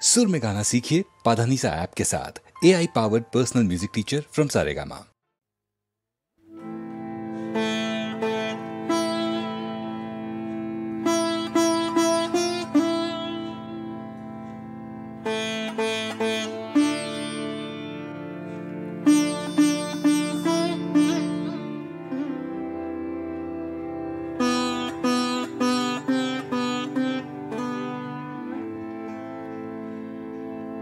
सुर में गाना सीखिए पाधानीसा ऐप के साथ। AI powered personal music teacher from Saregama.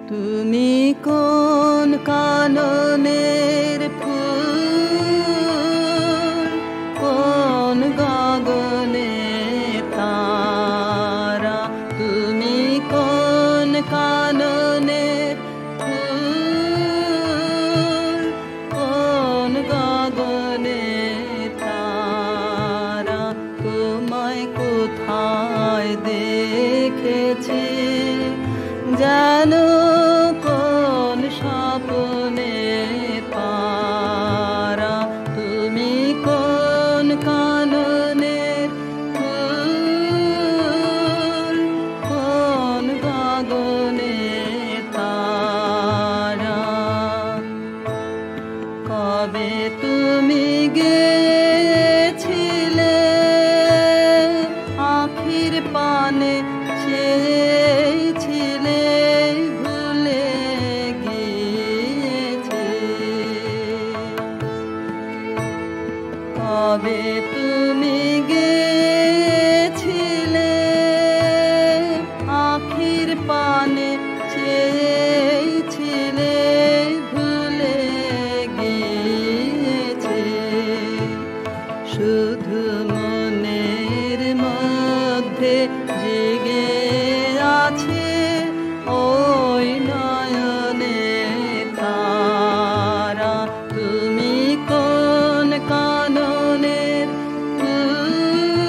তুমি কোন কাননের ফুল, কোন গগনে তারা, তুমি কোন কাননের ফুল, কোন গগনে তারা, তোমায় কোথায় দেখেছি জানো কোন স্বপ্নে পারা, তুমি কোন কাননের ফুল, কোন গগনে তারা, কবে তুমি গেছিলে আখির পানে চেয়েছিলে ভুলে গিয়েছে, কবে তুমি গেছিলে আখির পানে চেয়েছিলে ভুলে গিয়েছে, শুধু মনের মধ্যে জেগে আছে ওই নয়নে তারা, তুমি কোন কাননের ফুল,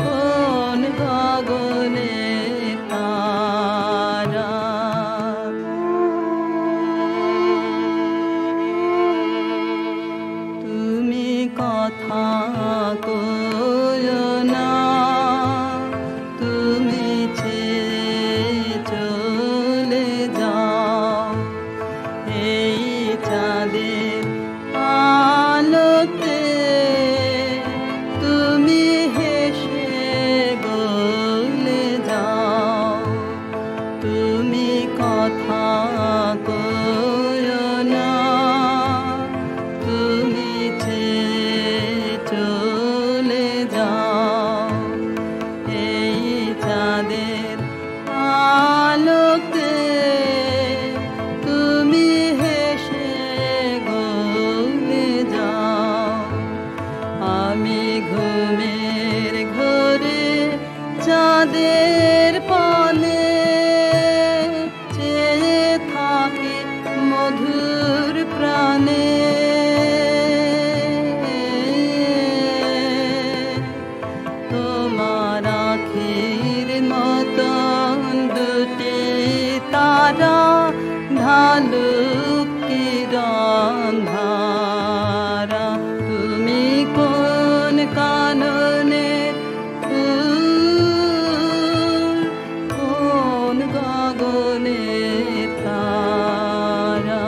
কোন গগনে তারা। তুমি কথা কয়ো না, তুমি ছেড়ে চলে যাও, এই চাঁদের আলোতে তুমি হেসে গলে যাও, তুমি কথা কয়ো না, তুমি ছেড়ে চলে যাও, এই চাঁদের আলোতে তুমি হেসে গলে যাও, আমি ঘুমের ঘোরে চাঁদের পানে চেয়ে থাকি মধুর প্রাণে, তোমার আখির মতন দুটি তারা ঢালুক কিরণ ধারা, তুমি কোন কাননের ফুল, কোন গগনে তারা।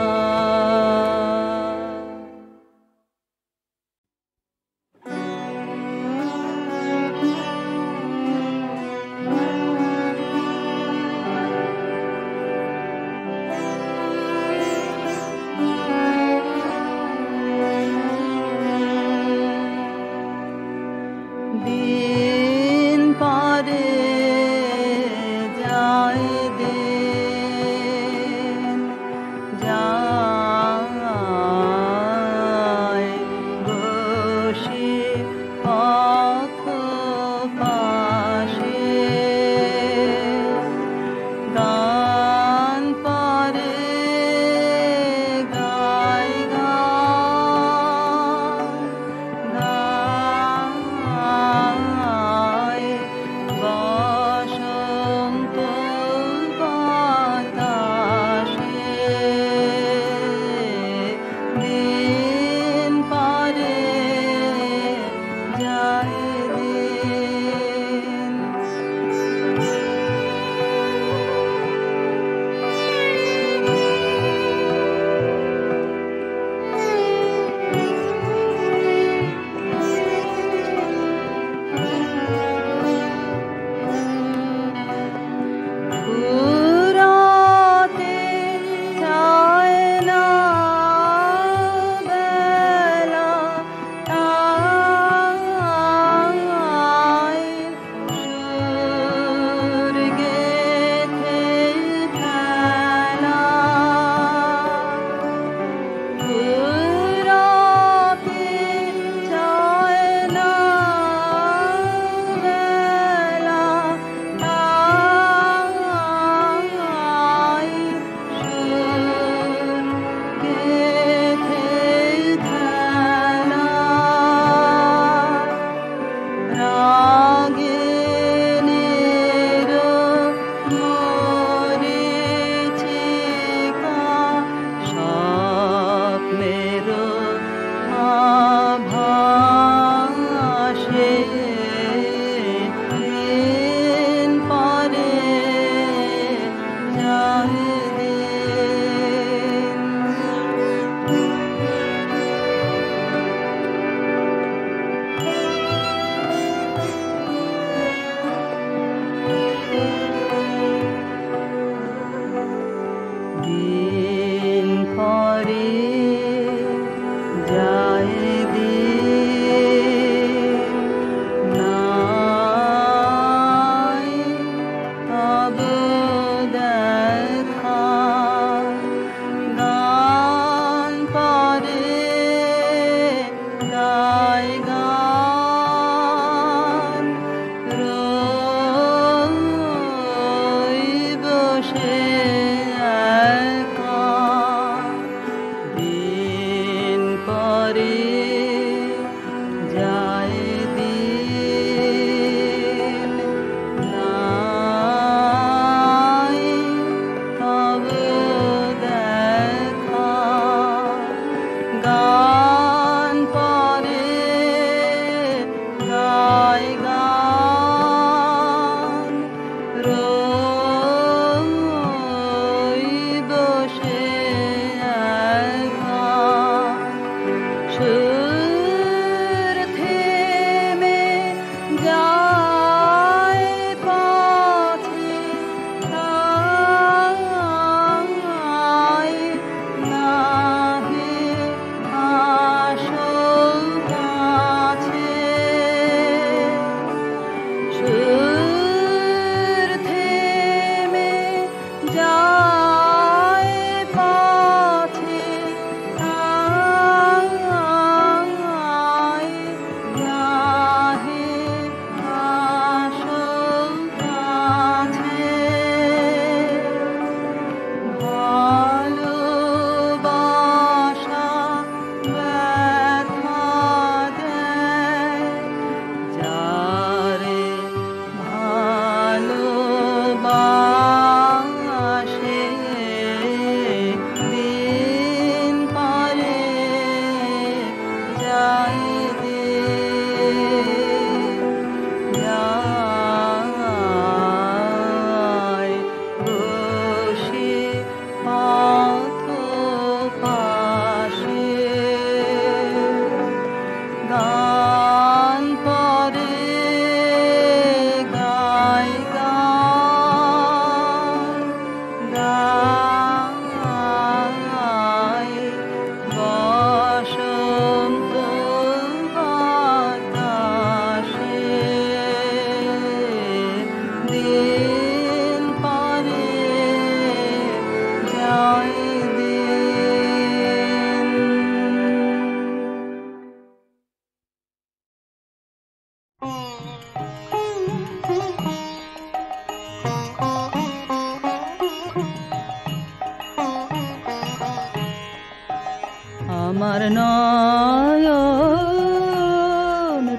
আমার নয়ন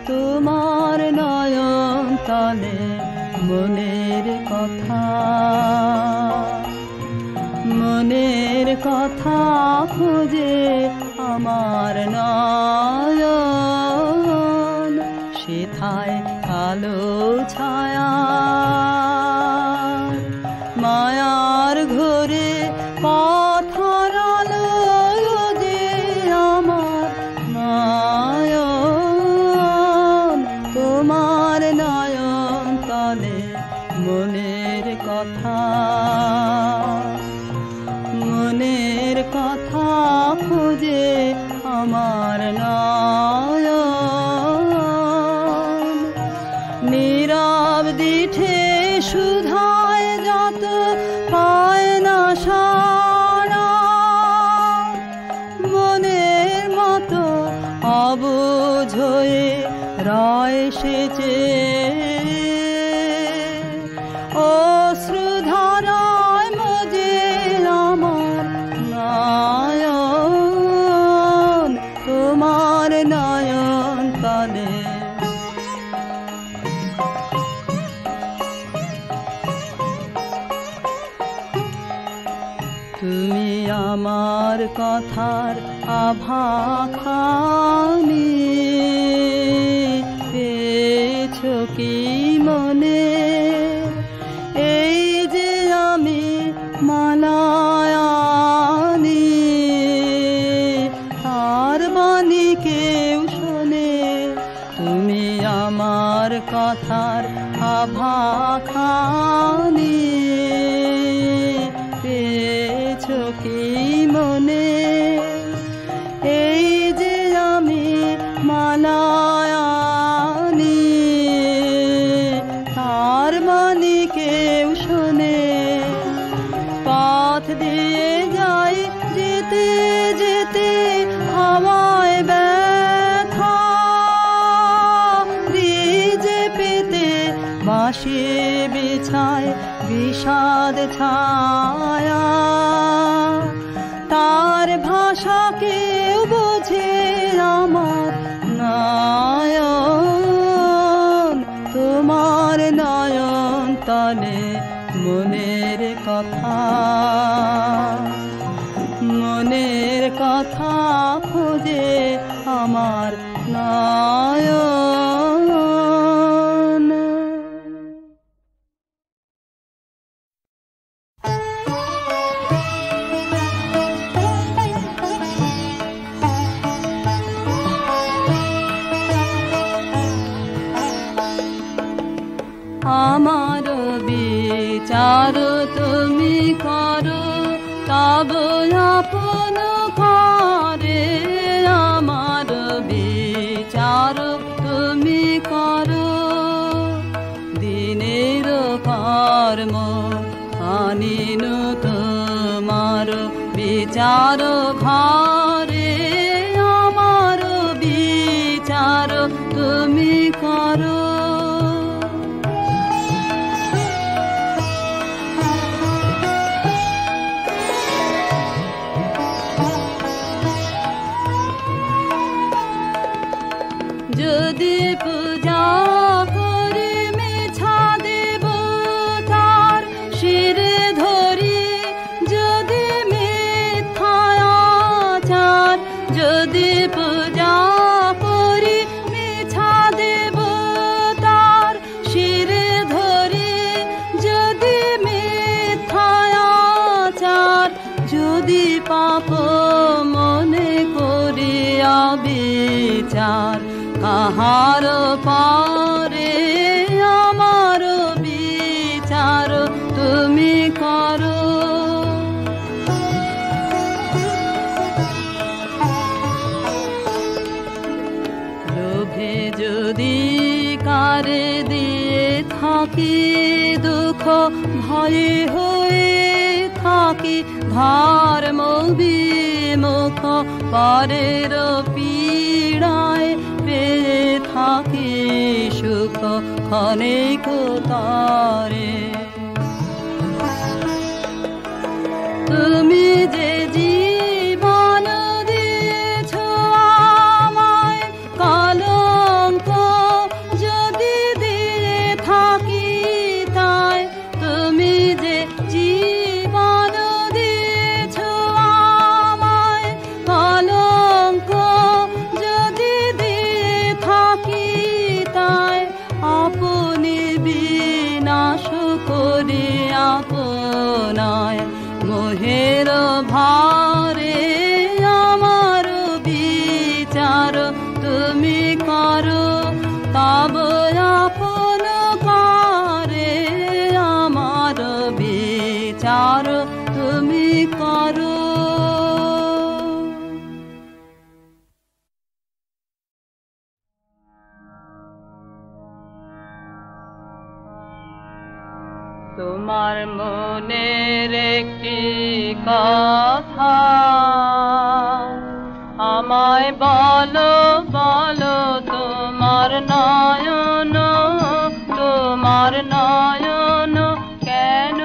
তোমার নয়ন তলে মনের কথা খুঁজে আমার নয়ন সেথায় কালো ছায়া মায়ার ঘরে পথ হারালো যে আমার নয়ন তোমার নয়ন তলে মনের কথা খুঁজে আমার নয়ন নীরব দিঠে সুধায় যত পায় না সাড়া মনের মতো অবুঝ হয়ে রয় সেচে অশ্রুধারায় মজে আমার নয়ন তোমার নয়ন তলে তুমি আমার কথার আভাখানি পেয়েছো কি মনে এই যে আমি মালায়ানি তার বাণী কেউ শোনে তুমি আমার কথার আভাখানি পেয়েছো কি মনে এই যে আমি মালায়ানি তার বাণী কেউ শোনে পথ দিয়ে যাই যেতে যেতে হাওয়ায় ব্যথা বীজে পেতে বাঁশি বিছায় বিষাদ ছায়া তার ভাষা কেউ বোঝে আমার নয়ন তোমার নয়ন তলে মনের কথা খুঁজে আমার নয়ন আমার বিচার তুমি করো তবে আপন করে আমার বিচার তুমি করো দিনের কর্ম আনিন তোমার বিচার ঘরে আমার বিচার তুমি করো যদি পূজা করি মিছা দেব তার শিরে ধরি যদি মিথ্যাচার যদি পূজা করি মিছা দেব তার শিরে ধরি যদি মিথ্যাচার যদি পাপ মনে করি বিচার কাহার পারে আমার বিচার তুমি করো লোভে যদি কারে দিয়ে থাকি দুঃখ ভয়ে হয়ে থাকি ধর্ম বিমুখ পরের পীড়ায় পেয়ে থাকি সুখ ক্ষণিক তারে তুমি যে জীবন দিয়েছো মোহের ভারে আমার বিচার তুমি করো, তব আপন কারে আমার বিচার তুমি করো। তোমার মনের একটি কথা আমায় বলো বলো, তোমার নয়ন কেন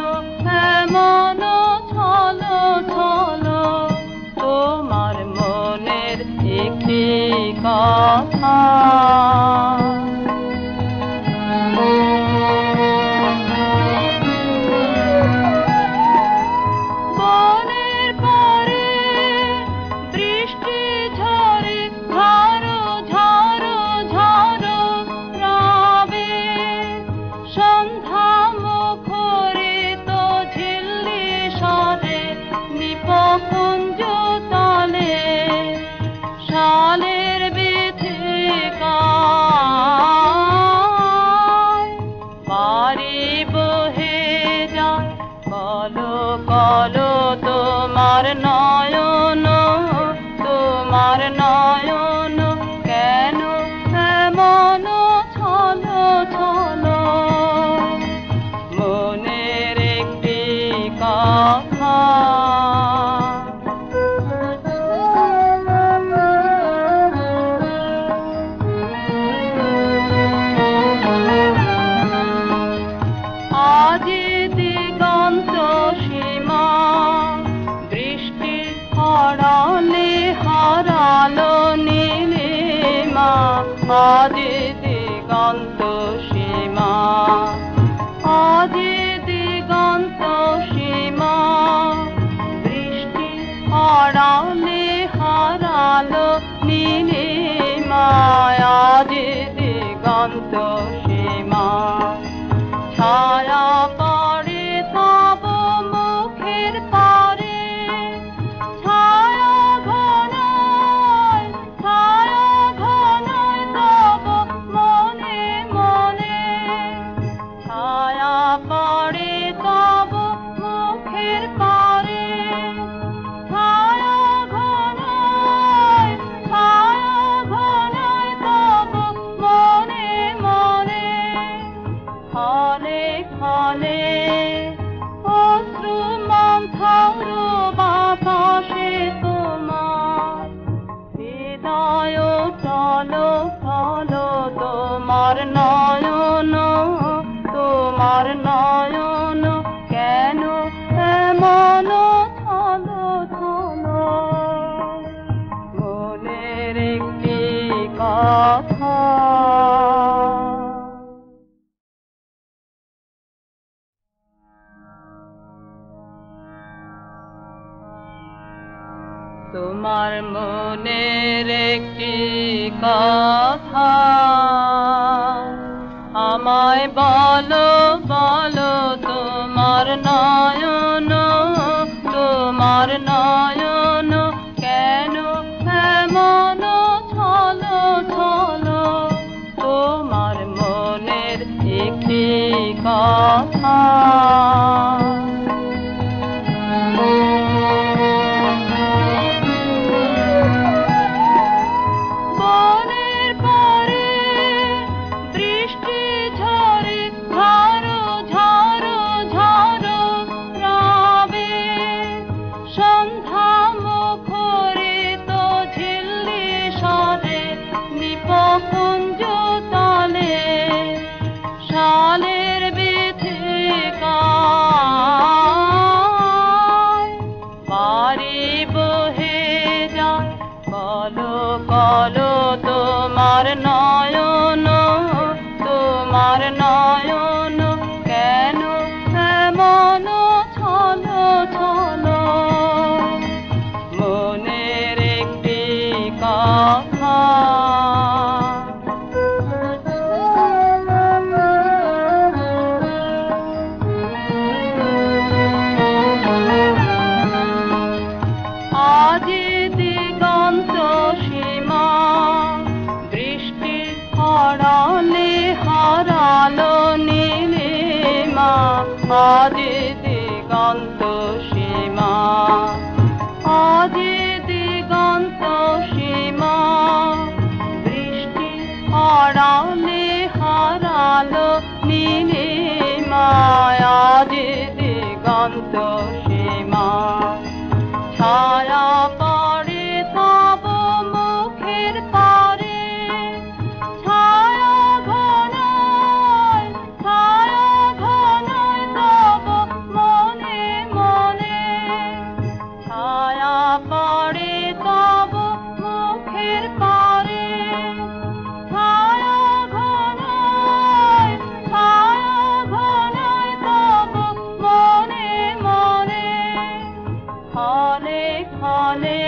এমন ছলো ছলো, তোমার মনের একটি কথা। বলো তোমার নয়ন কেন এমন ছলো ছলো, মনের একটি কথা। আজ দিগন্ত সীমা বৃষ্টি হারালে হারালো নীলিমা, আজ দিগন্ত সীমা, আজ দিগন্ত সীমা বৃষ্টি হারালে হারালো নীলিমা, আজ দিগন্ত সীমা। ছায়া পড়ে তব মুখের পারে, ছায়া ঘনায় তব মনে মনে, ছায়া পড়ে তব মুখের পারে, ছায়া ঘনায় তব মনে মনে। ক্ষণে ক্ষণে অশ্রু মন্থর বাতাসে তোমার হৃদয় চলো চলো, তোমার নয়ন কেন এমন ছলো ছলো, মনের একটি কথা। তোমার মনের একটি কথা আমায় বলো বলো, তোমার নয়ন কেন এমন ছলো ছলো, তোমার মনের একটি কথা। ঝড় দিগন্ত সীমা, আজি দিগন্ত সীমা, বৃষ্টি আড়ালে হারালো নীলিমায়, আজি দিগন্ত সীমা। ছায়া পড়ে তব মুখের পারে, ছায়া ঘনায় তব মনে মনে, ছায়া পড়ে তব মুখের পারে, ছায়া ঘনায় তব মনে মনে। ক্ষণে ক্ষণে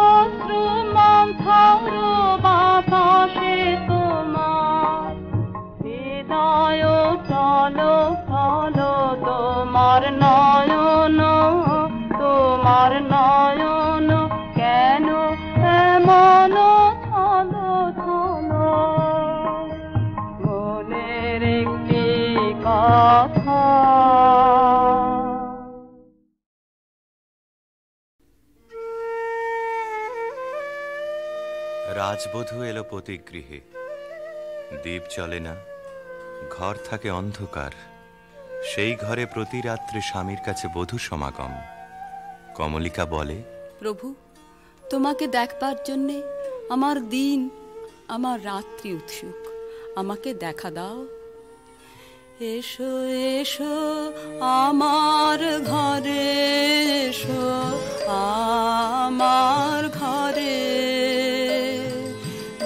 অশ্রু মন্থর বাতাসে তোমার, হৃদয় চলো চলো তোমার নয়ন, তোমার নয়ন কেন এমন ছলো ছলো। মনের একটি কথা। রাজবধূ এলো পতিগৃহে, দীপ জ্বলে না, ঘর থাকে অন্ধকার। সেই ঘরে প্রতি রাত্রে স্বামীর কাছে বধূ সমাগম। কমলিকা বলে, প্রভু, তোমাকে দেখবার জন্যে আমার দিন আমার রাত্রি উৎসুক, আমাকে দেখা দাও। এসো এসো আমার ঘরে, এসো আমার ঘরে,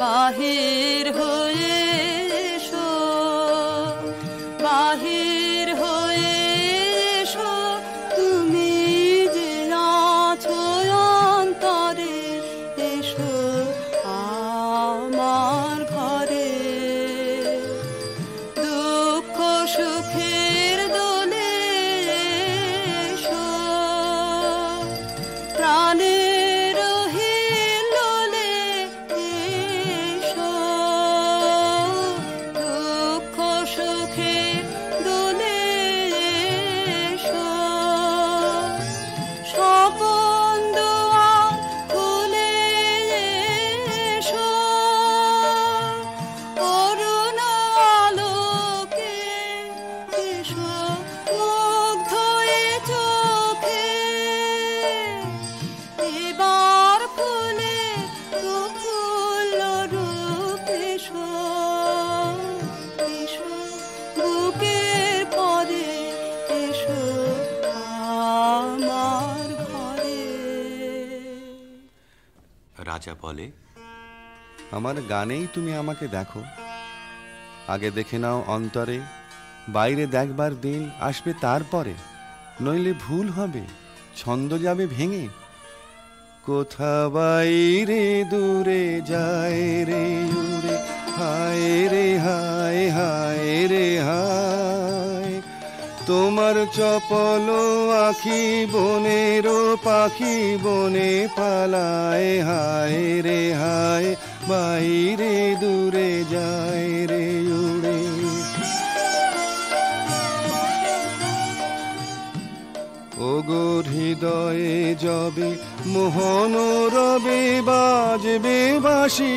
বাহির হয়ে এসো, বাহির হয়ে এসো, তুমি যে আছো অন্তরে, এসো আমার ঘরে। দুঃখ সুখের দোলে এসো, প্রাণের হিলোলে এসো, দুঃখ সুখের দোলে এসো, স্বপন দুয়ার খুলে এসো, অরুণ আলোকে এসো, মুগ্ধ এ চোখে, এবার ফুলে প্রফুল্ল রূপ এসো, এসো বুকের পরে, এসো আমার ঘরে। রাজা বলে, আমার গানেই তুমি আমাকে দেখো, আগে দেখে নাও অন্তরে, বাইরে দেখবার দিন আসবে তারপরে, নইলে ভুল হবে, ছন্দ যাবে ভেঙে। কোথা বাইরে দূরে যায় রে উড়ে, হায় রে হায়, হায় রে হায়, তোমার চপল আখি বনের পাখি বনে পালায়, হায় রে হায়, বাইরে দূরে যায় রে উড়ে। ওগো হৃদয়ে যবে মোহন রবে বাজবে বাঁশি,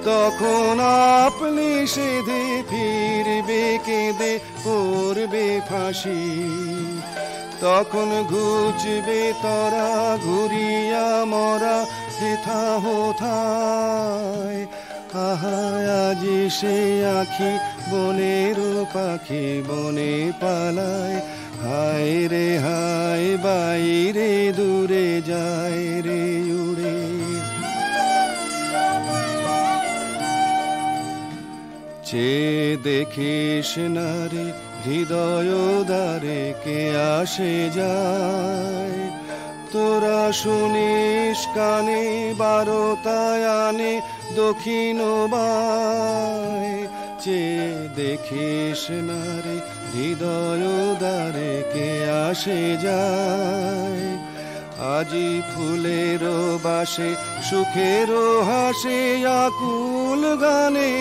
তখন আপনি সেধে ফিরবে কেঁদে করবে ফাঁসি, তখন ঘুচবে তরা ঘুরিয়া মরা হেথা হোথায়, আহা আজি সে আখি বনের পাখি বনে পালায়, হায় রে হায়, বাইরে দূরে যায় রে উড়ে। চেয়ে দেখিস না রে হৃদয় দ্বারে কে আসে যায়, তোরা শুনিস কানে বারোটায় আনে দক্ষিণ বায়, চেয়ে দেখিস না রে হৃদয় দ্বারে কে আসে যায়, আজি ফুলের বাসে সুখের হাসে আকুল গানে,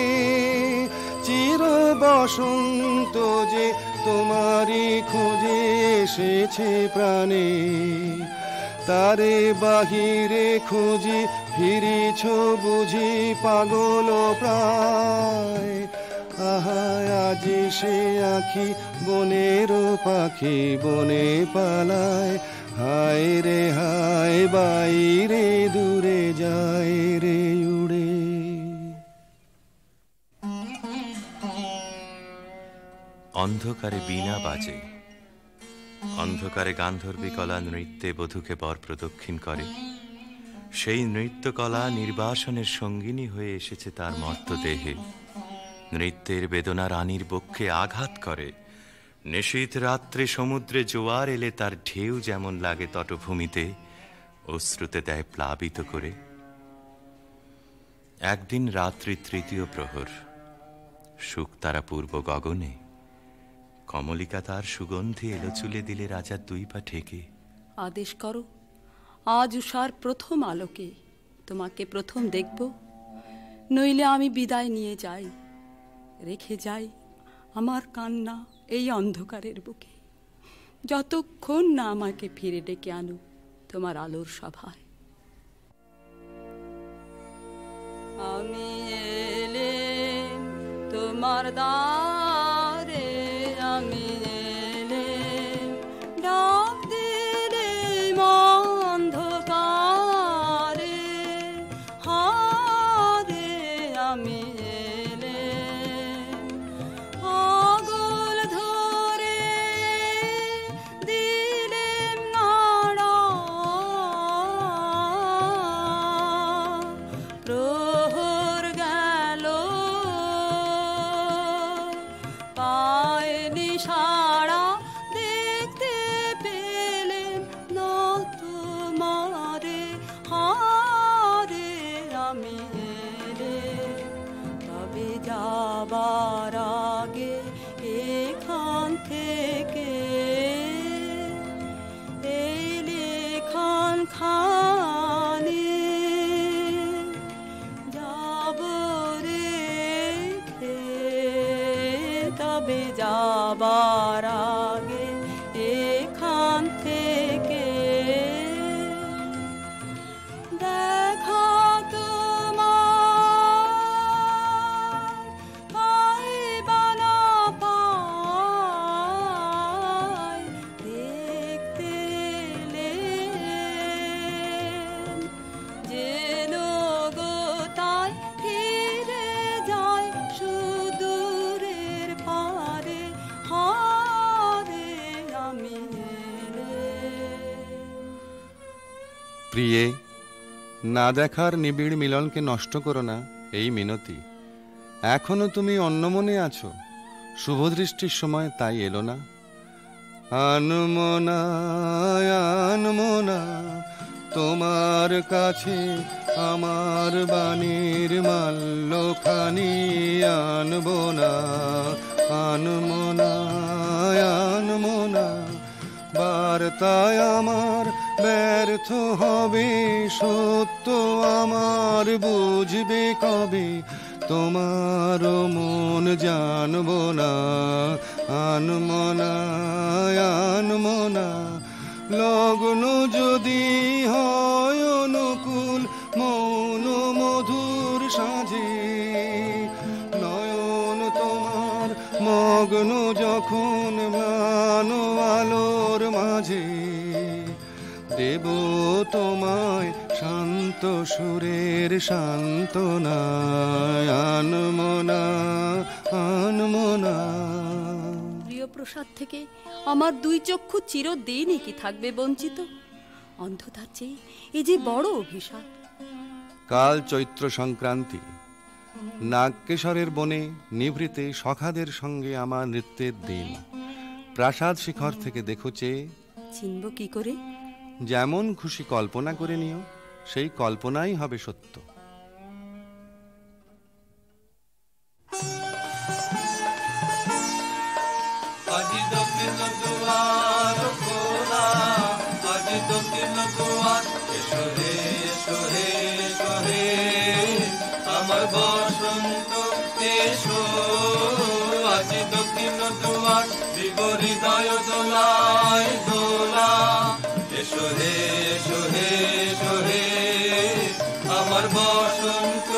চির বসন্ত যে তোমারই খোঁজে এসেছে প্রাণে, তারে বাহিরে খুঁজি ফিরিছ বুঝি পাগল প্রায়। আহা আজি সে আখি বনের পাখি বনে পালায়, হায় রে হায় বাইরে দূরে যায় রে উড়ে। অন্ধকারে বীণা বাজে, অন্ধকারে গান্ধর্বী কলা নৃত্যে বধূকে বর প্রদক্ষিণ করে। সেই নৃত্যকলা নির্বাসনের সঙ্গিনী হয়ে এসেছে তার মর্তদেহে। নৃত্যের বেদনা রানীর বক্ষে আঘাত করে। নিশীথ রাত্রে সমুদ্রে জোয়ার এলে তার ঢেউ যেমন লাগে তটভূমিতে, অশ্রুতে দেয় প্লাবিত করে। একদিন রাত্রি তৃতীয় প্রহর, শুকতারা পূর্ব গগনে, কমলিকা তার সুগন্ধি এলো চুলে দিলে রাজার দুই পা ঠেকে। আদেশ করো, আজ উষার প্রথম আলোকে তোমাকে প্রথম দেখব, নইলে আমি বিদায় নিয়ে যাই, রেখে যাই আমার কান্না এই অন্ধকারের বুকে, যতক্ষণ না আমাকে ফিরে ডেকে আনো তোমার আলোর সভায়। আমি এলে তোমার দ্বারে, আমি এলে ডাক দিলে অন্ধকারে, হারে আমি এলে পাগল ধরে দিলেম নাড়া, প্রহর গেল পায়নি সাড়া, দেখতে পেলেন না তোমারে, হারে আমি এলে তবে যাবার আগে এখান থেকে এই লেখান খানি যাব রেখে, তবে যাবার আগে এখান থেকে দেখা তোমার পাইবা না পাই, দেখতে এলেন যেন গো তাই ফিরে যায় সুদূরের পারে, হারে আমি এলে। প্রিয়ে, না দেখার নিবিড় মিলনকে নষ্ট করো না এই মিনতি। এখনো তুমি অন্যমনে আছো, শুভদৃষ্টির সময় তাই এলো না। আনমনা আনমনা তোমার কাছে আমার বাণীর মাল্যখানি আনবো না, আনমনা আনমনা বার্তায় আমার ব্যর্থ হবে, সত্য আমার বুঝবে কবে, তোমার মন জানবো না। আনমনা আনমনা লগ্ন যদি হয় অনুকূল মৌন মধুর সাঁঝে, নয়ন তোমার মগ্ন যখন ম্লান আলোর মাঝে, দেব তোমায় শান্ত সুরের সান্ত্বনা, আনমনা আনমনা। প্রিয় প্রসাদ থেকে আমার দুই চক্ষু চিরদিনই কি থাকবে বঞ্চিত? অন্ধতার চেয়ে এ যে বড় অভিশাপ। কাল চৈত্র সংক্রান্তি, নাগকেশরের বনে নিভৃতে সখাদের সঙ্গে আমার নৃত্যের দিন। প্রাসাদ শিখর থেকে দেখো চেয়ে, চিনব কি করে? যেমন খুশি কল্পনা করে নিও, সেই কল্পনাই হবে সত্য। আজি দক্ষিণ দুয়ার খোলা, আজি দক্ষিণ দুয়ার, এসো হে এসো হে এসো হে আমার বসন্ত এসো। হৃদয় দোলায় দোলা। এসো হে এসো হে এসো হে আমার বসন্ত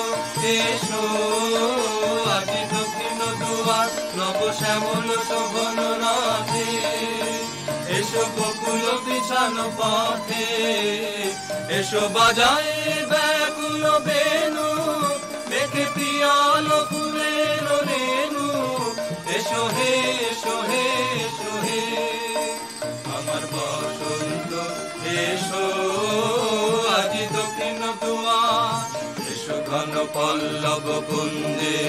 এসো, আজি দক্ষিণ দুয়ার নব শ্যামল শোভন রাধে। এসো বকুল বিছানো পথে, এসো বাজায় ব্যাকুল বেনু, দেখে পিয়াল ফুলের রেণু। এসো হে এসো হে এসো হে আমার বসন্ত এসো, আজি দক্ষিণ দুয়ার। এসো ঘন পল্লব কুঞ্জে,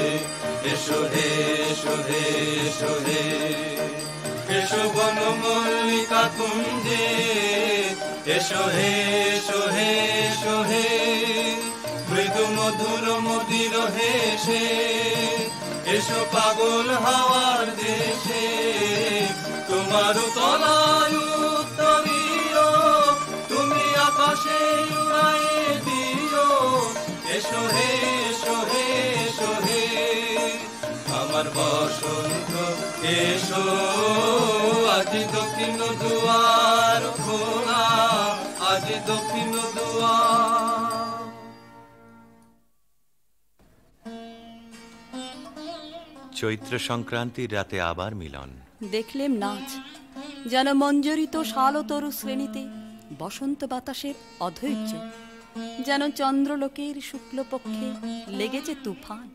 এসো হে এসো হে এসো হে এসো বন মল্লিকা কুঞ্জে। এসো হে এসো হে এসো হে মৃদু মধুর মদির হেসে। এসো পাগল হাওয়ার দেশে, তোমার তলায় উত্তরীয়, তুমি আকাশে উড়ায়ে দিও। এসো হে এসো হে এসো হে আমার বসন্ত এসো, আজি দক্ষিণ দুয়ার খোলা, আজি দক্ষিণ দুয়ার। চৈত্র সংক্রান্তির রাতে আবার মিলন। দেখলেম নাচ, যেন মঞ্জরিত শালতরু শ্রেণীতে বসন্ত বাতাসের অধৈর্য, যেন চন্দ্রলোকের শুক্লপক্ষে লেগেছে তুফান।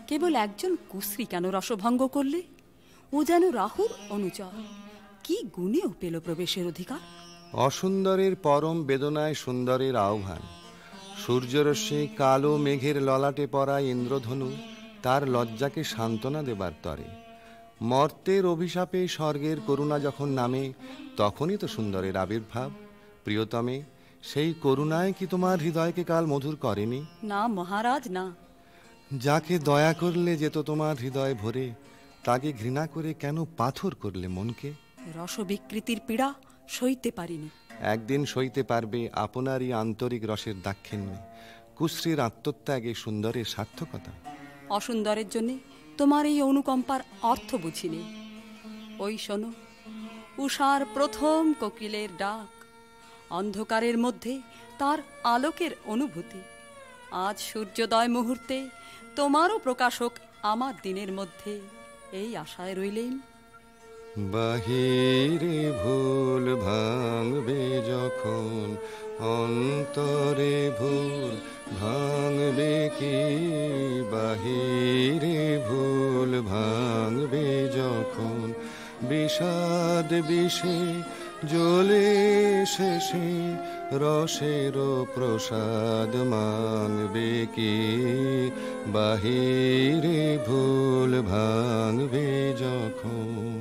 কেবল একজন কুশ্রী কেন রসভঙ্গ করলে? ও যেন রাহুর অনুচর, কি গুণেও পেল প্রবেশের অধিকার। অসুন্দরের পরম বেদনায় সুন্দরের আহ্বান। সূর্যরশ্মি কালো মেঘের ললাটে পড়া ইন্দ্রধনু তার লজ্জাকে সান্ত্বনা দেবার তরে। মর্তের অভিশাপে স্বর্গের করুণা যখন নামে, তখনই তো সুন্দরের আবির্ভাব। প্রিয়তমে, সেই করুণায় কি তোমার হৃদয়কে কাল মধুর করেনি? না মহারাজ, না। যাকে দয়া করলে যেত তোমার হৃদয় ভরে, তাকে ঘৃণা করে কেন পাথর করলে মনকে? রসবিকৃতির পীড়া সইতে পারিনি। একদিন সইতে পারবে আপনারই আন্তরিক রসের দাক্ষিণ্যে, কুশ্রীর আত্মত্যাগে সুন্দরের সার্থকতা। অসুন্দরের জন্য তোমার এই অনুকম্পার অর্থ বুঝিনি। ওই শোনো, উষার প্রথম কোকিলের ডাক, অন্ধকারের মধ্যে তার আলোকের অনুভূতি। আজ সূর্যোদয় মুহূর্তে তোমারও প্রকাশক আমার দিনের মধ্যে, এই আশায় রইলেন। বাহিরে ভুল ভাঙবে যখন, অন্তরে ভুল ভাঙবে কি? বাহিরে ভুল ভাঙবে যখন, বিষাদ বিষে জ্বলে শেষে রসের প্রসাদ মাংবে কি? বাহিরে ভুল ভাঙবে যখন।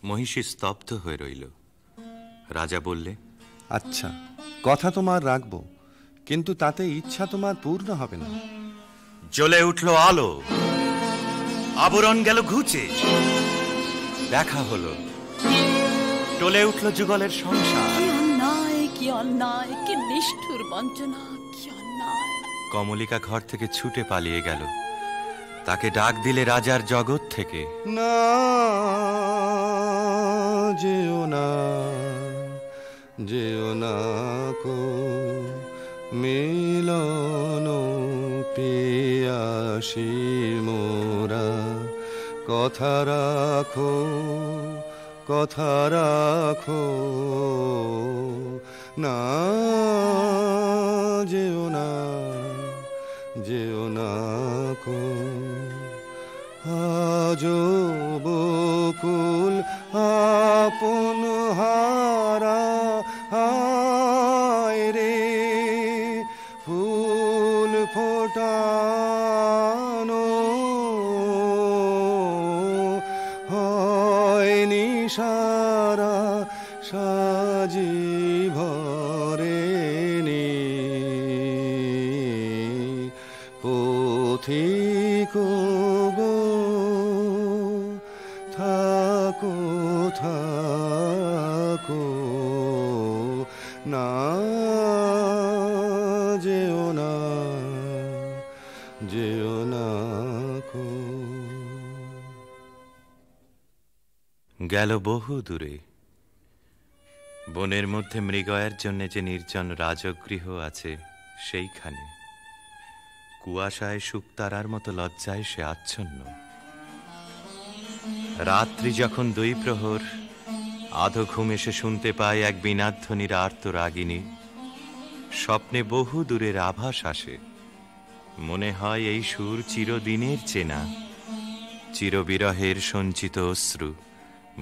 মহিষী স্তব্ধ হয়ে রইল। রাজা বললে, আচ্ছা, কথা তোমার রাখবো, কিন্তু তাতে ইচ্ছা তোমার পূর্ণ হবে না। জ্বলে উঠল আলো, আবরণ গেল ঘুচে, দেখা হলো, টলে উঠল যুগলের সংসার। কি অন্যায়, কি অন্যায়, কি নিষ্ঠুর বঞ্চনা, কি অন্যায়। কমলিকা ঘর থেকে ছুটে পালিয়ে গেল। তাকে ডাক দিলে রাজার জগৎ থেকে, না যেও না, যেও না কো মিলন পিয়াসী মোরা। কথা রাখো, কথা রাখো, না যেও না, যেও না কো। আজো বকুল আপন হারা, হায় রে ফুল ফোটানো হয়নি সারা, সাজি ভরেনি পথিক গো, থাকো থাকো, না যেও না, যেও না কো। গেল বহু দূরে। বনের মধ্যে মৃগয়ের জন্য যে নির্জন রাজগৃহ আছে সেইখানে কুয়াশায় শুকতারার মতো লজ্জায় সে আচ্ছন্ন। রাত্রি যখন 2 প্রহর, আধো ঘুম এসে শুনতে পায় এক বীণাধ্বনির আর্ত রাগিনী। স্বপ্নে বহু দূরের আভাস আসে, মনে হয় এই সুর চিরদিনের চেনা। চিরবিরহের সঞ্চিত অশ্রু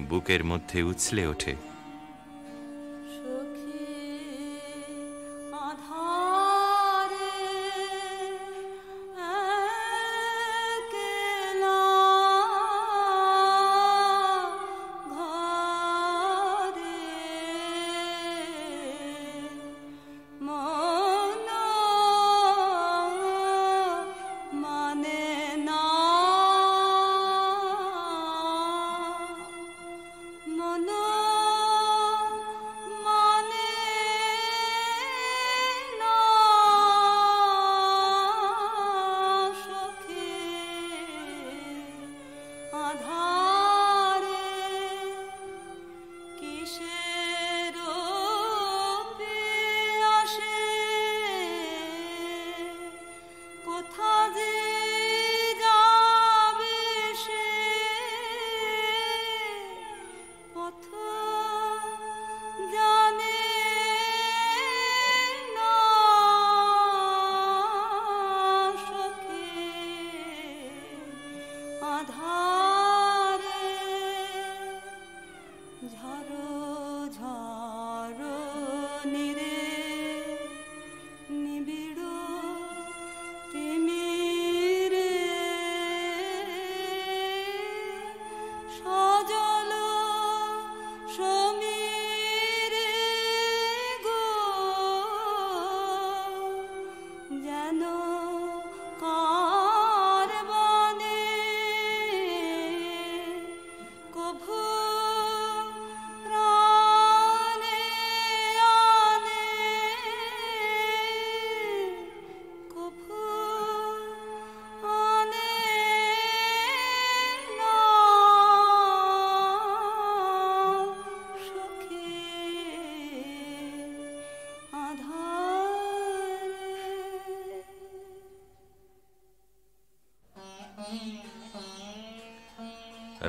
বুকের মধ্যে উছলে ওঠে।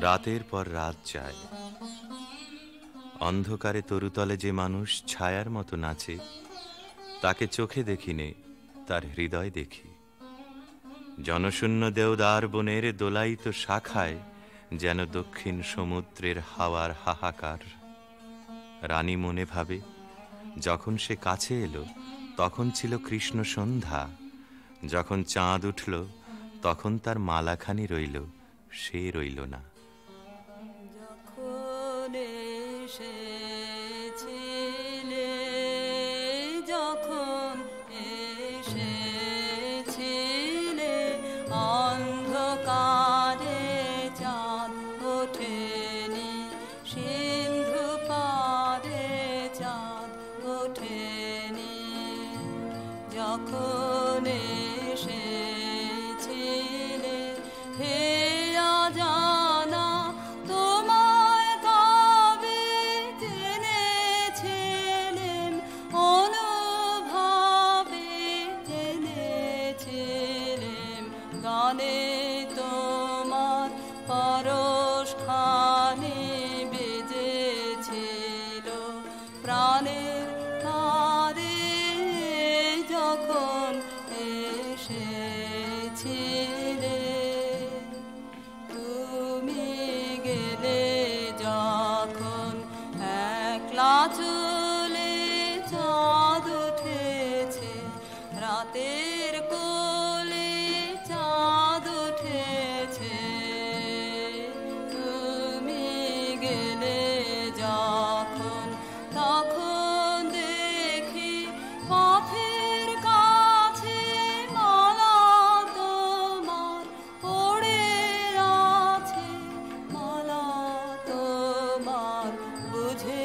রাতের পর রাত যায়, অন্ধকারে তরুতলে যে মানুষ ছায়ার মতো নাচে, তাকে চোখে দেখিনে, তার হৃদয় দেখি। জনশূন্য দেওদার বনের দোলায়িত শাখায় যেন দক্ষিণ সমুদ্রের হাওয়ার হাহাকার। রানী মনে ভাবে, যখন সে কাছে এলো তখন ছিল কৃষ্ণ সন্ধ্যা, যখন চাঁদ উঠল তখন তার মালাখানি রইল, সে রইল না।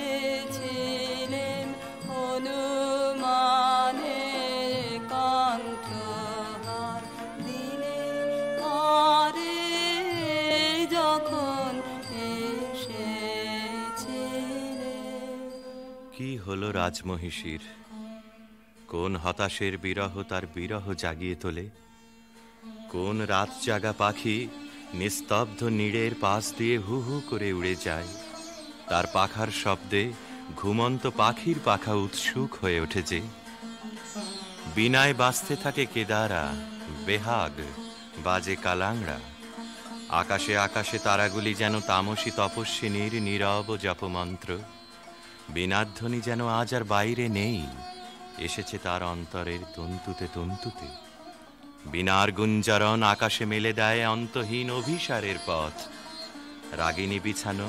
বুঝেছিলেন অনুমানে কণ্ঠ কি হলো রাজমহিষীর? কোন হতাশের বিরহ তার বিরহ জাগিয়ে তোলে? কোন রাত জাগা পাখি নিস্তব্ধ নীড়ের পাশ দিয়ে হু হু করে উড়ে যায়? তার পাখার শব্দে ঘুমন্ত পাখির পাখা উৎসুক হয়ে উঠেছে। বিনায় বাজতে থাকে কেদারা, বেহাগ বাজে কালাংড়া। আকাশে আকাশে তারাগুলি যেন তামসী তপস্বিনীর নীরব জপমন্ত্র। বীণাধ্বনি যেন আজ আর বাইরে নেই, এসেছে তার অন্তরের তন্তুতে তন্তুতে। বীণার গুঞ্জরণ আকাশে মেলে দেয় অন্তহীন অভিসারের পথ। রাগিনী বিছানো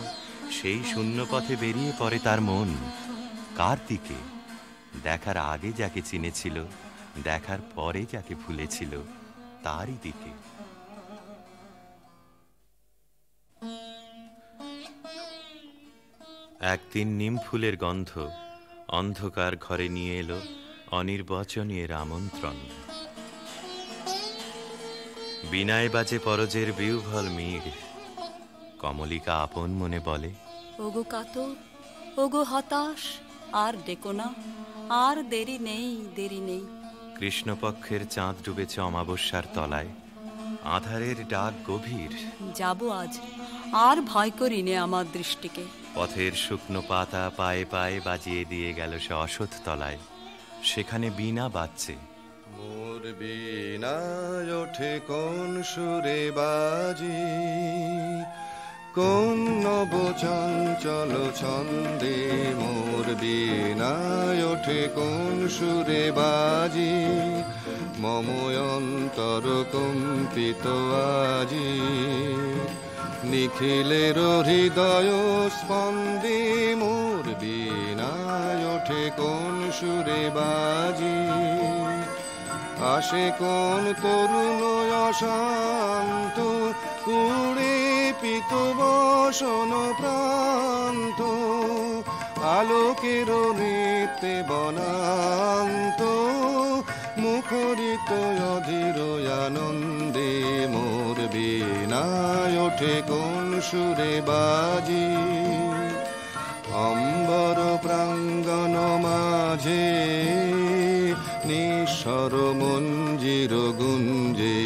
সেই শূন্য পথে বেরিয়ে পড়ে তার মন। কার দিকে? দেখার আগে যাকে চিনেছিল, দেখার পরে যাকে ভুলেছিল, তারই দিকে। একদিন নিম ফুলের গন্ধ অন্ধকার ঘরে নিয়ে এলো অনির্বচনীয় আমন্ত্রণ। বিনায় বাজে পরজের বিউভল মিড়। কমলিকা আপন মনে বলে, ওগো কাতর, ওগো হতাশ, আর ডেকো না, আর দেরি নেই, দেরি নেই। কৃষ্ণপক্ষের চাঁদ ডুবেছে অমাবস্যার তলায়, আধারের ডাক গভীর। যাব আজ, আর ভয় করি নে আমার দৃষ্টিকে। পথের শুকনো পাতা পায়ে পায়ে বাজিয়ে দিয়ে গেল সে অসৎ তলায়। সেখানে বীণা বাজছে। মোর বীণায় ওঠে কোন সুরে বাজি, কোন নব চঞ্চল ছন্দে। মোর বীণায় ওঠে কোন সুরে বাজি, মম অন্তর কম্পিত আজি। নিখিলের হৃদয় স্পন্দে মোর বীণায় ওঠে কোন সুরে বাজি। আসে কোন তরুণ অশান্ত, কুড়ে পিত বসন প্রান্ত। আলোকের নৃত্যে বনান্ত, মুখরিত অধীর আনন্দে। মোর বীণায় ওঠে কোন সুরে বাজি, অম্বর প্রাঙ্গণ মাঝে নিঃস্বর মঞ্জির গুঞ্জে।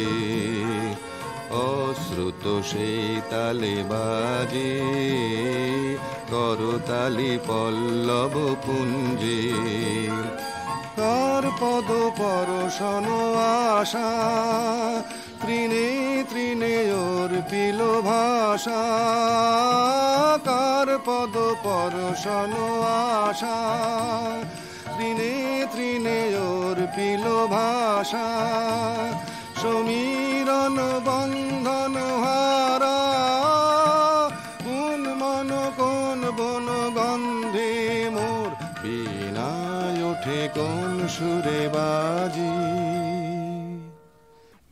অশ্রুত সেই তালে বাজে করতালি পল্লব পুঞ্জে। কার পদ পরশন আশা, তৃণে তৃণে অর্পিল ভাষা। কার পদ পরশন আশা, তৃণে তৃণে অর্পিল ভাষা। সমীরণ বন্ধন হারা, কোন মন কোন বন গন্ধে। মোর বীণায় ওঠে কোন সুরে বাজি।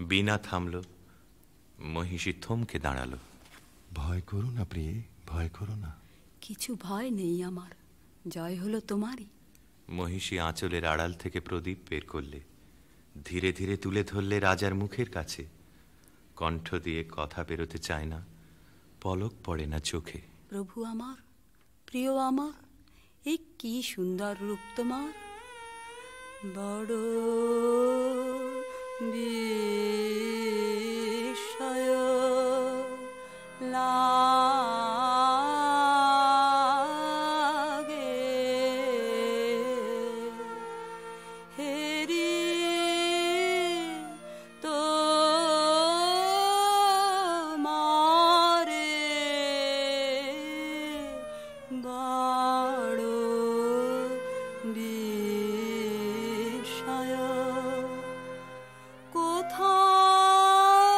বীণা থামল, মহিষী থমকে দাঁড়ালো। ভয় করো না প্রিয়ে, ভয় করো না। কিছু ভয় নেই আমার, জয় হলো তোমারই। মহিষী আঁচলের আড়াল থেকে প্রদীপ বের করলে, ধীরে ধীরে তুলে ধরলে রাজার মুখের কাছে। কণ্ঠ দিয়ে কথা বেরোতে চায় না, পলক পড়ে না চোখে। প্রভু আমার, প্রিয় আমার, এই কি সুন্দর রূপ তোমার। বড় বিস্ময় লাগে, হেরি তো মারে বড় বিস্ময়। কোথায়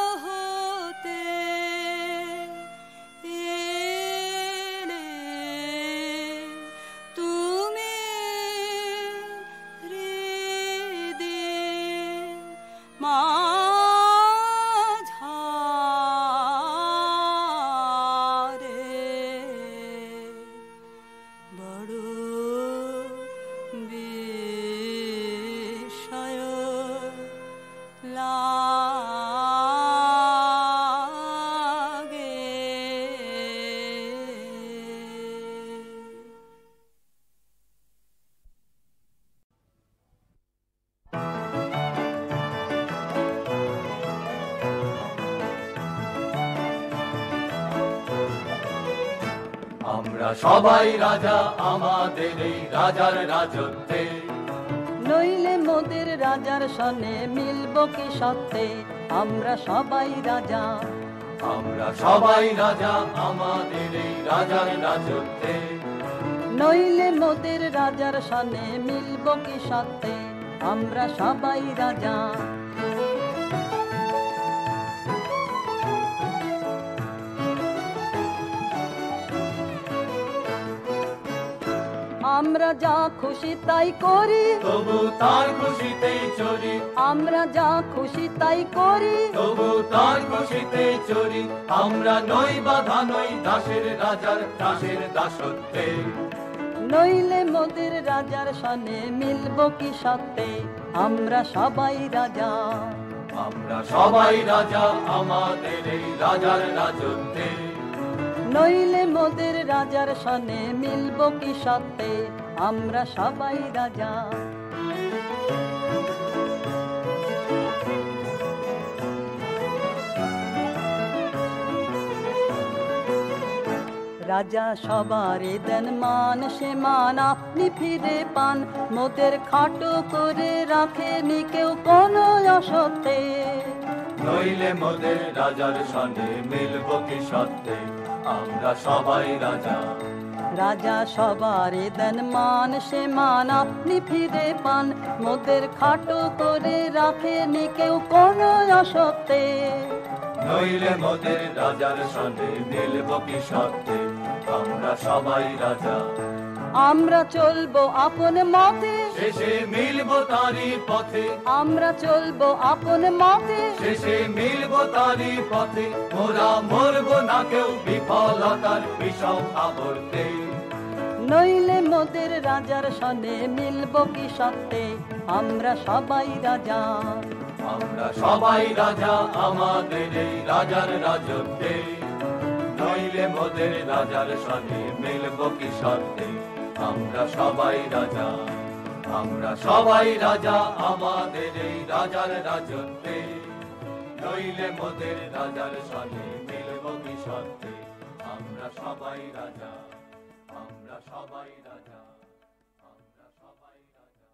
আমরা সবাই রাজা আমাদের এই রাজার রাজত্বে। নইলে মোদের রাজার সনে মিলব কি সত্যে, আমরা সবাই রাজা। আমরা সবাই রাজা আমাদের এই রাজার রাজত্বে। নইলে মোদের রাজার সনে মিলব কি সত্যে, আমরা সবাই রাজা। আমরা যা খুশি তাই করি, তবু তার খুশিতেই চলি। আমরা যা খুশি তাই করি, তবু তার খুশিতেই চলি। আমরা নই বাধা নই দাসের রাজার দাসের দাসত্বে। নইলে মোদের রাজার সনে মিলব কি সত্যে, আমরা সবাই রাজা। আমরা সবাই রাজা আমাদের এই রাজার রাজত্বে। নইলে মোদের রাজার সনে মিলব কি সত্যে, আমরা সবাই রাজা। রাজা সবারে দেন মান, সে মান আপনি ফিরে পান। মোদের খাটো করে রাখেনি কেউ কোনো অসত্যে। নইলে মোদের রাজার সনে মিলব কি সত্যে, আমরা সবাই রাজা। রাজা সবারে দেন মান, সে মান আপনি ফিরে পান। মোদের খাটো করে রাখেনি কেউ কোনো অসত্যে। নইলে মোদের রাজার সনে মিলব কি সত্যে, আমরা সবাই রাজা। আমরা চলবো আপন মতে, শেষে মিলব তারই পথে। আমরা চলবো আপন মতে, শেষে মিলব তারই পথে। মোরা মরব না কেউ বিফলতার বিষম আবর্তে। নইলে মোদের রাজার সনে মিলব কি সত্যে, আমরা সবাই রাজা। আমরা সবাই রাজা আমাদের এই রাজার রাজত্বে। নইলে মোদের রাজার সনে মিলব কি সত্যে, আমরা সবাই রাজা। আমরা সবাই রাজা আমাদের এই রাজার রাজত্বে। নইলে মোদের রাজার সনে মিলব কি সত্যে, আমরা সবাই রাজা। আমরা সবাই রাজা। আমরা সবাই রাজা।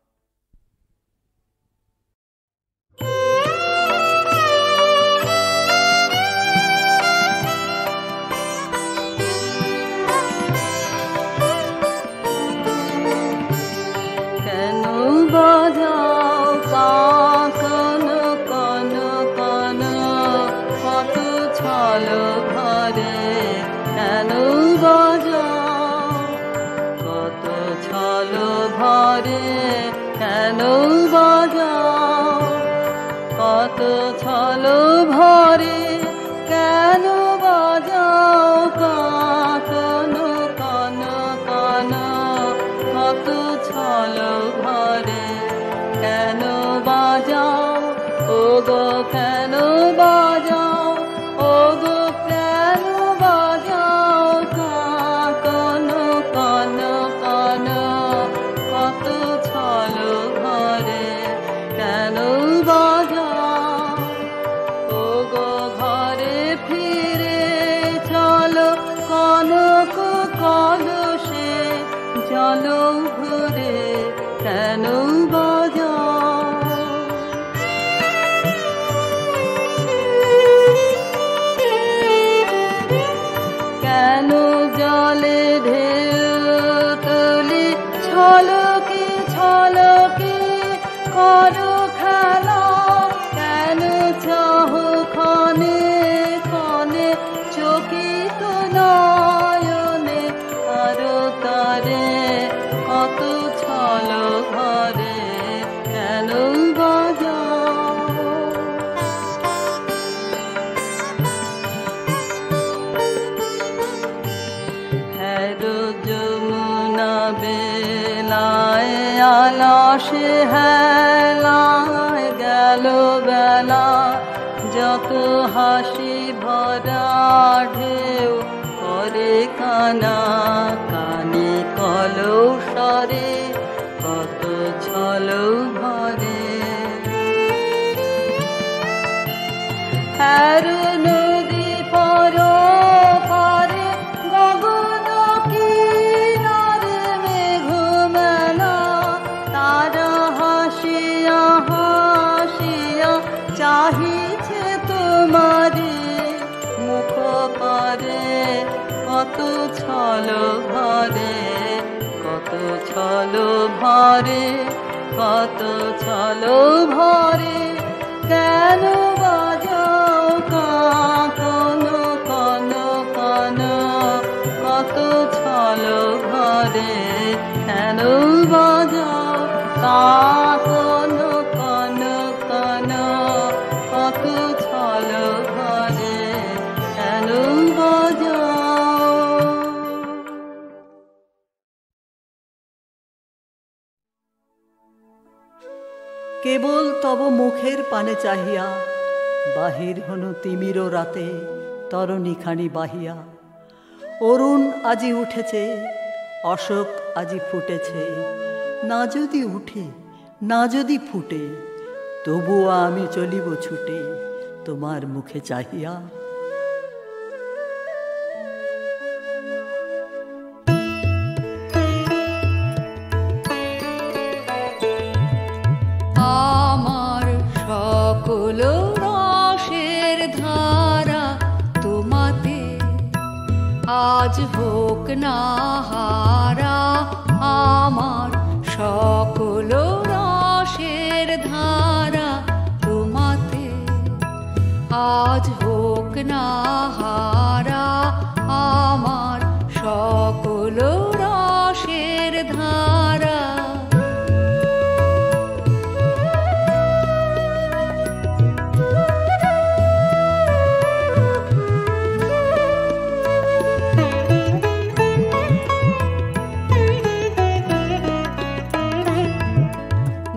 কেন বাজাও কান কান কান, কত ছল ভরে। কেন বাজাও কত ছল ভরে, কেন বাজাও কত ছল ভরে। কেন বাজাও কান কান কান, কত ছল ভরে। কেন বাজাও ও গো, কেন বাজাও ও গো, কেন বাজাও কান কান কান, কত ছল ভরে। কেন বাজাও ও গো, ঘরে ফিরে চলো কনক কলসে জল ভরে। কেন বাজাও কেন জলে ঢেউ তুলি ছলকে ছলকে করো খেলা। কেন চাহ ক্ষণে ক্ষণে চকিত নয়নে আরো তারে, কত ছল ঘরে। কেন বাজাও যমুনা বেলায় আলাসে হেলায় গেল বেলা। যত হাসি ভরা ঢেউ করে কানা কানে কলসরে, কত ছল ভরে। নদী পর পারে গগন কি ছলো ভরে, কত ছলো ভরে, কত ছলো ভরে, কেন বাজাও কান কান কান, কত ছলো ভরে, কেন বাজাও কান কান কান, কত ছলো ভরে, কেন বাজাও। কেবল তব মুখের পানে চাহিয়া বাহির হনু তিমির রাতে তরণীখানি বাহিয়া। অরুণ আজি উঠেছে, অশোক আজি ফুটেছে, না যদি উঠে না যদি ফুটে, তবুও আমি চলিব ছুটে তোমার মুখে চাহিয়া। আমার সকল রসের ধারা তোমাতে আজ হোক না হারা। আমার সকল রসের ধারা তোমাতে আজ হোক না হারা। আমার সকল রসের ধারা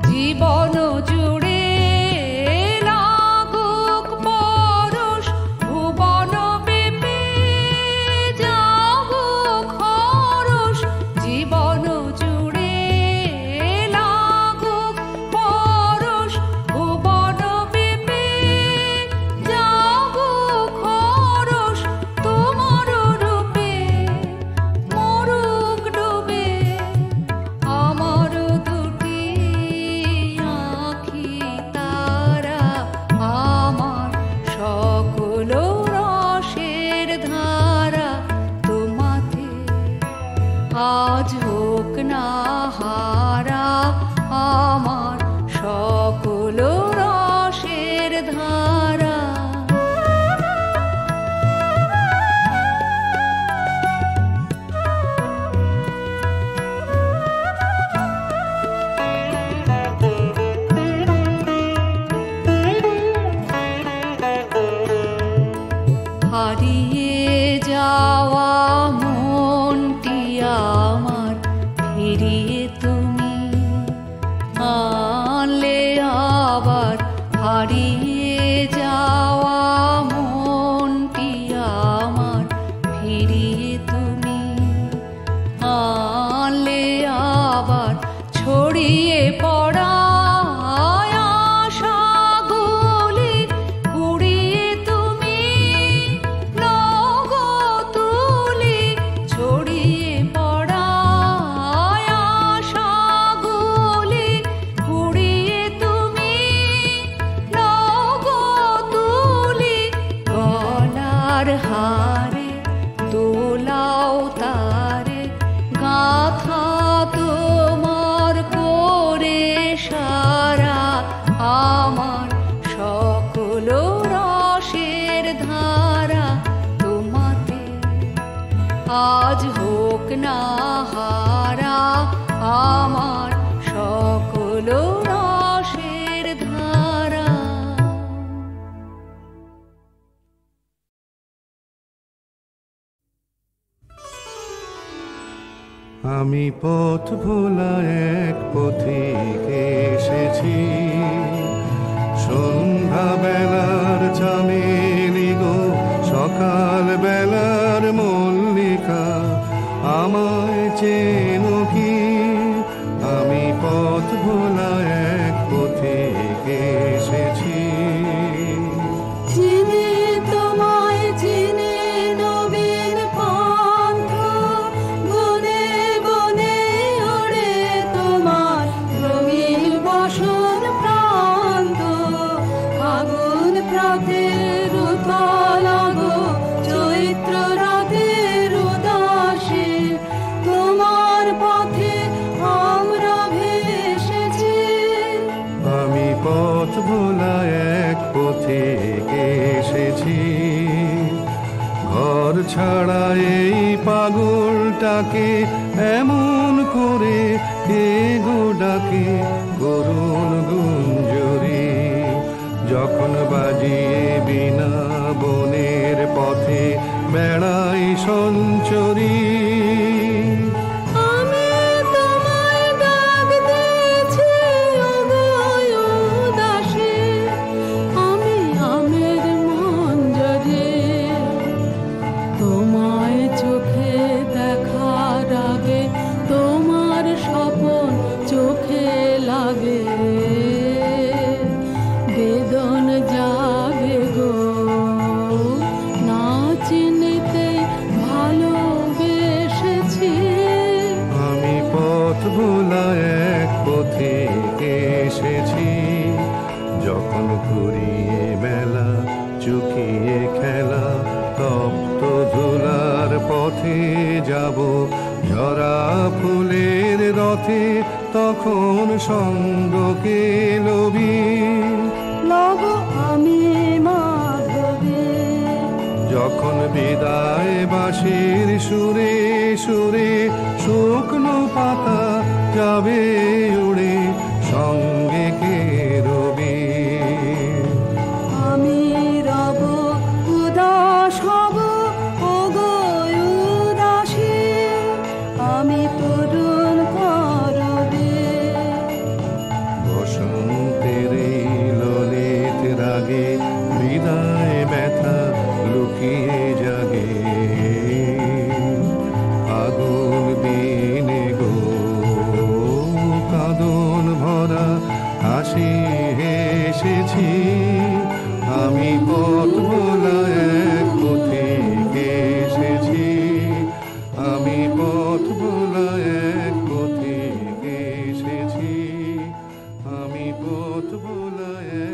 জীবন জুড়ে লাগুক পরশ, ভুবন ব্যাপী জাগুক হরষ। জীবন জুড়ে লাগুক পরশ, ভুবন ব্যাপী জাগুক হরষ। তোমার রূপে মরুক ডুবে আমার দুটি আঁখি তারা। আমার সকল রসের ধারা তোমাতে আজ হোক না হারা। আমার সকল রসের ধারা হারিয়ে যাওয়া মনটি আমার ফিরিয়ে তুমি আনলে আবার। হারিয়ে যাওয়া মনটি আমার ফিরিয়ে তুমি আনলে আবার। ছড়িয়ে পড়া আশাগুলি কুড়িয়ে তুমি লগো তুলি। ছড়িয়ে পড়া আশাগুলি কুড়িয়ে তুমি লগো তুলি। গলার হারে দোলাও তারে গাথা তোমার করে সারা। আমার সকল রসের ধারা তোমাতে আজ হোক না হারা। আমার সকল রসের ধারা আমি পথ ভোলা এক পথিক এসেছি, সন্ধ্যা বেলার চামেলি গো, সকাল বেলার মল্লিকা, আমায় চেনো কি? আমি পথ ভোলা এক পথিক এসেছি। চিনি তোমায় চিনি নবীন পন্থ, বনে বনে ওড়ে তোমার রঙিন বসন প্রান্ত। আগুন প্রাতের উতলা গো, চৈত্র রাতের উদাসী, ডাকে এমন করে, কে গো ডাকে করুণ গুঞ্জরি। যখন বাজিয়ে বিনা বনের পথে বেড়াই সঞ্চরী। যখন ঘুরিয়ে মেলা চুকিয়ে খেলা, তপ্ত ধুলার পথে যাব ঝরা ফুলের রথে, তখন সঙ্গকে লবি লব আমি মাধবী। যখন বিদায় বাঁশির সুরে সুরে শুকনো পাতা যাবে উড়ে, সঙ্গে কে রবি। আমি রব উদাস হব ওগো উদাসী, আমি তরুণ করবে। বসন্তের ললিত রাগে বিদায় ব্যথা লুকিয়ে জাগে, আগুন দিনে গো কাঁদন ভরা হাসি হেসেছি। আমি পথ ভোলা এক পথিকে এসেছি, আমি পথ ভোলা এক পথিকে এসেছি, আমি পথ ভোলা এক